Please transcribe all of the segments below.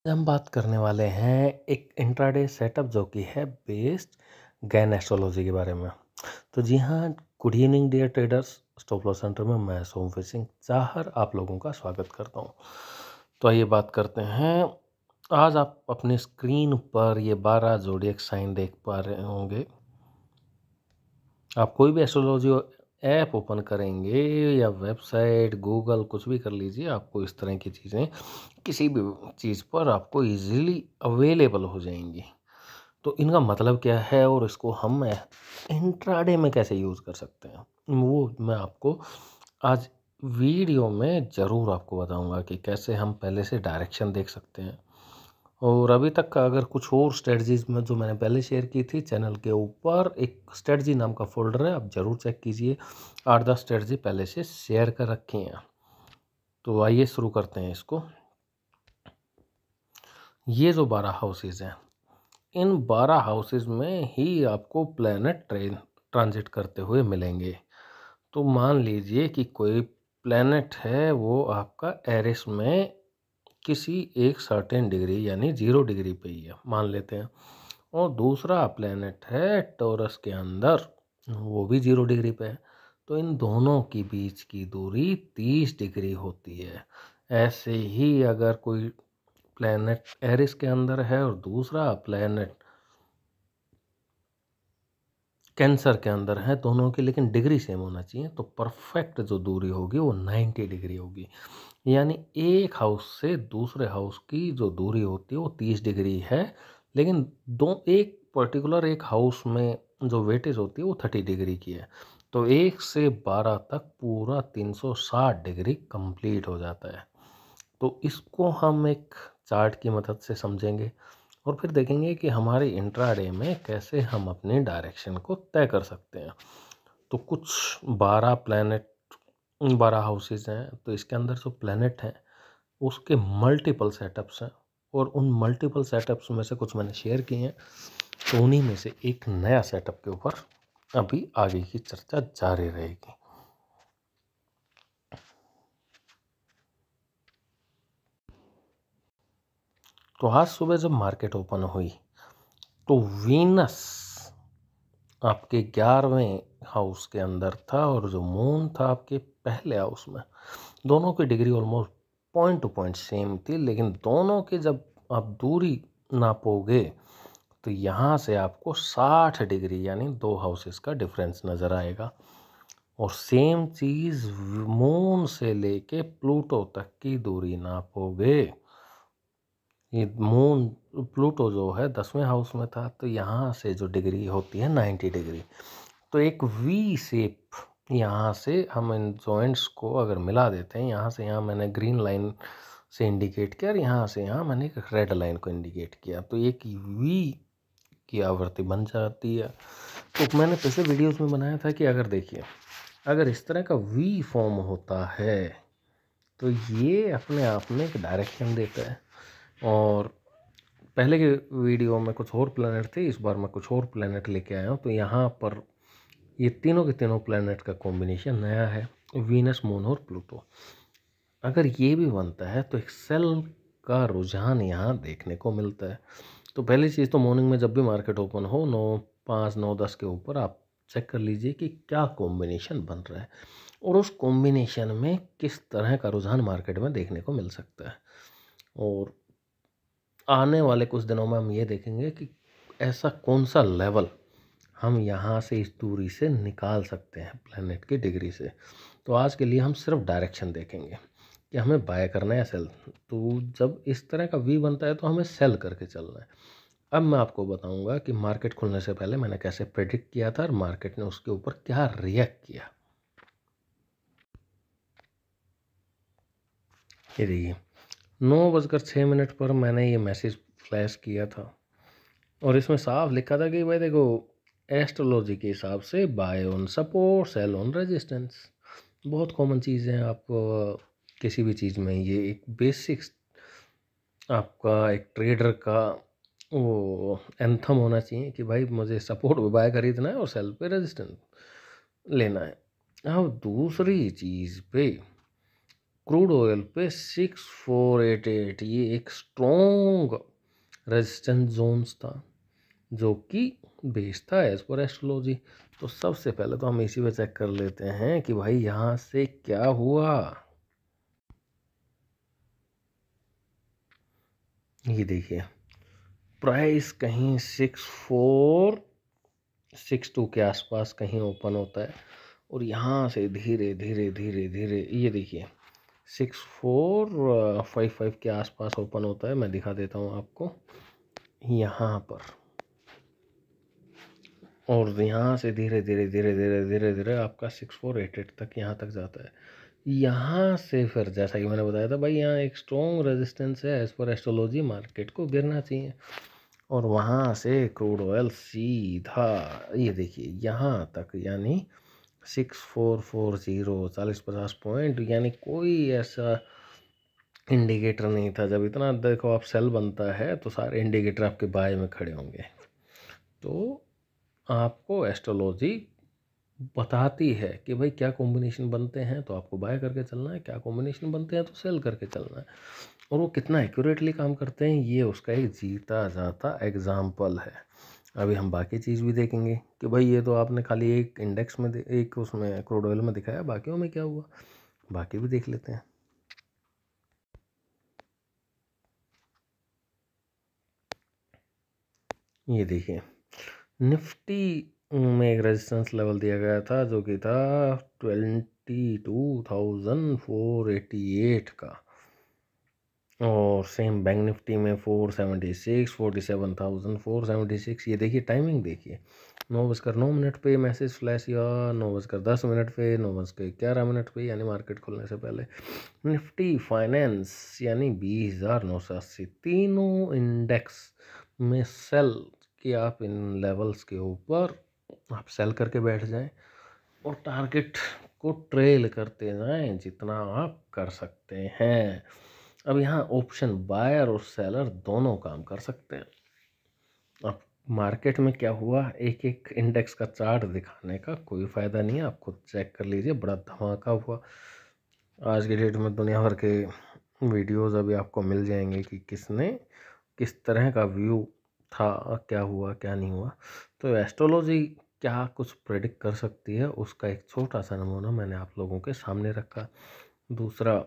हम बात करने वाले हैं एक इंट्राडे सेटअप जो कि है बेस्ड गैन एस्ट्रोलॉजी के बारे में। तो जी हाँ, good evening dear traders. Stop loss center में मैं सोमवीर सिंह चाहर आप लोगों का स्वागत करता हूँ। तो आइए बात करते हैं। आज आप अपनी स्क्रीन पर ये 12 ज़ोडिएक साइन देख पा रहे होंगे। आप कोई भी एस्ट्रोलॉजी ऐप ओपन करेंगे या वेबसाइट गूगल कुछ भी कर लीजिए, आपको इस तरह की चीज़ें किसी भी चीज़ पर आपको इजीली अवेलेबल हो जाएंगी। तो इनका मतलब क्या है और इसको हम इंट्राडे में कैसे यूज़ कर सकते हैं, वो मैं आपको आज वीडियो में ज़रूर आपको बताऊंगा कि कैसे हम पहले से डायरेक्शन देख सकते हैं। और अभी तक का अगर कुछ और स्ट्रेटजीज में जो मैंने पहले शेयर की थी चैनल के ऊपर एक स्ट्रेटजी नाम का फोल्डर है, आप ज़रूर चेक कीजिए। 8-10 स्ट्रेटजी पहले से शेयर कर रखी हैं। तो आइए शुरू करते हैं इसको। ये जो 12 हाउसेज हैं, इन 12 हाउसेज में ही आपको प्लैनेट ट्रांजिट करते हुए मिलेंगे। तो मान लीजिए कि कोई प्लैनेट है वो आपका एरिस में किसी एक सर्टेन डिग्री यानी 0 डिग्री पे ही है, मान लेते हैं। और दूसरा प्लैनेट है टॉरस के अंदर, वो भी 0 डिग्री पे है। तो इन दोनों के बीच की दूरी 30 डिग्री होती है। ऐसे ही अगर कोई प्लैनेट एरिस के अंदर है और दूसरा प्लैनेट कैंसर के अंदर है, दोनों की लेकिन डिग्री सेम होना चाहिए, तो परफेक्ट जो दूरी होगी वो 90 डिग्री होगी। यानी एक हाउस से दूसरे हाउस की जो दूरी होती है वो 30 डिग्री है, लेकिन एक पर्टिकुलर एक हाउस में जो वेटेज होती है वो 30 डिग्री की है। तो 1 से 12 तक पूरा 360 डिग्री कंप्लीट हो जाता है। तो इसको हम एक चार्ट की मदद से समझेंगे और फिर देखेंगे कि हमारे इंट्राडे में कैसे हम अपनी डायरेक्शन को तय कर सकते हैं। तो कुछ 12 प्लैनेट 12 हाउसेज हैं, तो इसके अंदर जो प्लैनेट हैं उसके मल्टीपल सेटअप्स हैं और उन मल्टीपल सेटअप्स में से कुछ मैंने शेयर किए हैं। तो उन्हीं में से एक नया सेटअप के ऊपर अभी आगे की चर्चा जारी रहेगी। तो आज सुबह जब मार्केट ओपन हुई तो वीनस आपके 11वें हाउस के अंदर था और जो मून था आपके पहले हाउस में। दोनों की degree almost point two point same थी, लेकिन दोनों के जब आप दूरी नापोगे तो यहाँ से आपको 60 डिग्री यानी 2 हाउसेस का डिफरेंस नज़र आएगा। और सेम चीज़ मून से लेके प्लूटो तक की दूरी नापोगे, ये मून प्लूटो जो है 10वें हाउस में था, तो यहाँ से जो डिग्री होती है 90 डिग्री। तो एक वी शेप यहाँ से हम इन जॉइंट्स को अगर मिला देते हैं, यहाँ से यहाँ मैंने ग्रीन लाइन से इंडिकेट किया और यहाँ से यहाँ मैंने एक रेड लाइन को इंडिकेट किया, तो एक वी की आवृत्ति बन जाती है। तो मैंने पिछले वीडियोस में बनाया था कि अगर देखिए, अगर इस तरह का वी फॉर्म होता है तो ये अपने आप में एक डायरेक्शन देता है। और पहले के वीडियो में कुछ और प्लैनेट थे, इस बार मैं कुछ और प्लैनेट लेके आया हूँ। तो यहाँ पर ये तीनों के तीनों प्लैनेट का कॉम्बिनेशन नया है, वीनस मून और प्लूटो। अगर ये भी बनता है तो एक सेल का रुझान यहाँ देखने को मिलता है। तो पहली चीज़ तो मॉर्निंग में जब भी मार्केट ओपन हो 9:05 9:10 के ऊपर आप चेक कर लीजिए कि क्या कॉम्बिनेशन बन रहा है और उस कॉम्बिनेशन में किस तरह का रुझान मार्केट में देखने को मिल सकता है। और आने वाले कुछ दिनों में हम ये देखेंगे कि ऐसा कौन सा लेवल हम यहाँ से इस दूरी से निकाल सकते हैं प्लैनेट की डिग्री से। तो आज के लिए हम सिर्फ डायरेक्शन देखेंगे कि हमें बाय करना है या सेल। तो जब इस तरह का वी बनता है तो हमें सेल करके चलना है। अब मैं आपको बताऊंगा कि मार्केट खुलने से पहले मैंने कैसे प्रेडिक्ट किया था और मार्केट ने उसके ऊपर क्या रिएक्ट किया। ये देखिए, 9:06 पर मैंने ये मैसेज फ्लैश किया था और इसमें साफ लिखा था कि भाई देखो, एस्ट्रोलॉजी के हिसाब से buy on support sell on resistance. बहुत कॉमन चीज़ है, आप किसी भी चीज़ में ये एक बेसिक्स आपका एक ट्रेडर का वो एंथम होना चाहिए कि भाई मुझे सपोर्ट पे बाय खरीदना है और सेल पे रेजिस्टेंस लेना है। अब दूसरी चीज़ पे क्रूड ऑयल पे 6488, ये एक स्ट्रॉन्ग रेजिस्टेंस जोन्स था जो कि बेस था एज पर एस्ट्रोलॉजी। तो सबसे पहले तो हम इसी पे चेक कर लेते हैं कि भाई यहाँ से क्या हुआ। ये देखिए प्राइस कहीं 6462 के आसपास कहीं ओपन होता है और यहाँ से धीरे धीरे धीरे धीरे ये देखिए 6455 के आसपास ओपन होता है। मैं दिखा देता हूँ आपको यहाँ पर, और यहाँ से धीरे धीरे धीरे धीरे धीरे धीरे आपका 6488 तक यहाँ तक जाता है। यहाँ से फिर जैसा कि मैंने बताया था भाई यहाँ एक स्ट्रॉन्ग रेजिस्टेंस है एज पर एस्ट्रोलॉजी, मार्केट को गिरना चाहिए। और वहाँ से क्रूड ऑयल सीधा ये देखिए यहाँ तक, यानी 6440, 40-50 पॉइंट, यानी कोई ऐसा इंडिकेटर नहीं था। जब इतना देखो आप सेल बनता है तो सारे इंडिकेटर आपके बाय में खड़े होंगे। तो आपको एस्ट्रोलॉजी बताती है कि भाई क्या कॉम्बिनेशन बनते हैं तो आपको बाय करके चलना है, क्या कॉम्बिनेशन बनते हैं तो सेल करके चलना है। और वो कितना एक्यूरेटली काम करते हैं ये उसका एक जीता जाता एग्जाम्पल है। अभी हम बाकी चीज़ भी देखेंगे कि भाई ये तो आपने खाली एक इंडेक्स में एक उसमें क्रूड ऑयल में दिखाया, बाकियों में क्या हुआ, बाकी भी देख लेते हैं। ये देखिए निफ्टी में एक रेजिस्टेंस लेवल दिया गया था जो कि था 22,488 का, और सेम बैंक निफ्टी में 476, 47,476। ये देखिए टाइमिंग देखिए 9:09 पे मैसेज फ्लैश या 9:10 पे, 9:11 पे, यानी मार्केट खुलने से पहले। निफ्टी फाइनेंस यानी 20,980, तीनों इंडेक्स में सेल कि आप इन लेवल्स के ऊपर आप सेल करके बैठ जाएं और टारगेट को ट्रेल करते जाएं जितना आप कर सकते हैं। अब यहाँ ऑप्शन बायर और सेलर दोनों काम कर सकते हैं। अब मार्केट में क्या हुआ, एक एक इंडेक्स का चार्ट दिखाने का कोई फ़ायदा नहीं है, आप खुद चेक कर लीजिए। बड़ा धमाका हुआ आज की डेट में, दुनिया भर के वीडियोस अभी आपको मिल जाएंगे कि किसने किस तरह का व्यू था, क्या हुआ क्या नहीं हुआ। तो एस्ट्रोलॉजी क्या कुछ प्रेडिक्ट कर सकती है उसका एक छोटा सा नमूना मैंने आप लोगों के सामने रखा। दूसरा,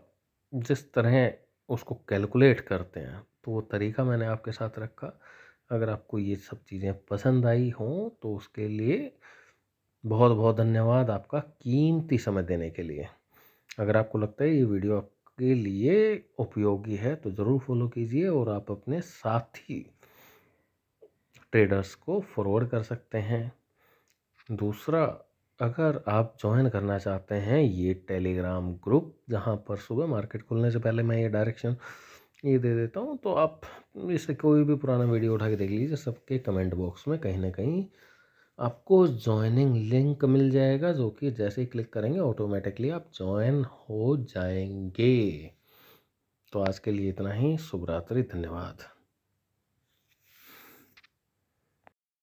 जिस तरह उसको कैलकुलेट करते हैं तो वो तरीका मैंने आपके साथ रखा। अगर आपको ये सब चीज़ें पसंद आई हों तो उसके लिए बहुत बहुत धन्यवाद आपका कीमती समय देने के लिए। अगर आपको लगता है ये वीडियो आपके लिए उपयोगी है तो ज़रूर फॉलो कीजिए और आप अपने साथी ट्रेडर्स को फॉरवर्ड कर सकते हैं। दूसरा, अगर आप ज्वाइन करना चाहते हैं ये टेलीग्राम ग्रुप जहां पर सुबह मार्केट खुलने से पहले मैं ये डायरेक्शन ये दे देता हूं, तो आप इससे कोई भी पुराना वीडियो उठा के देख लीजिए, सबके कमेंट बॉक्स में कहीं ना कहीं आपको ज्वाइनिंग लिंक मिल जाएगा, जो कि जैसे ही क्लिक करेंगे ऑटोमेटिकली आप ज्वाइन हो जाएंगे। तो आज के लिए इतना ही। शुभ रात्रि, धन्यवाद।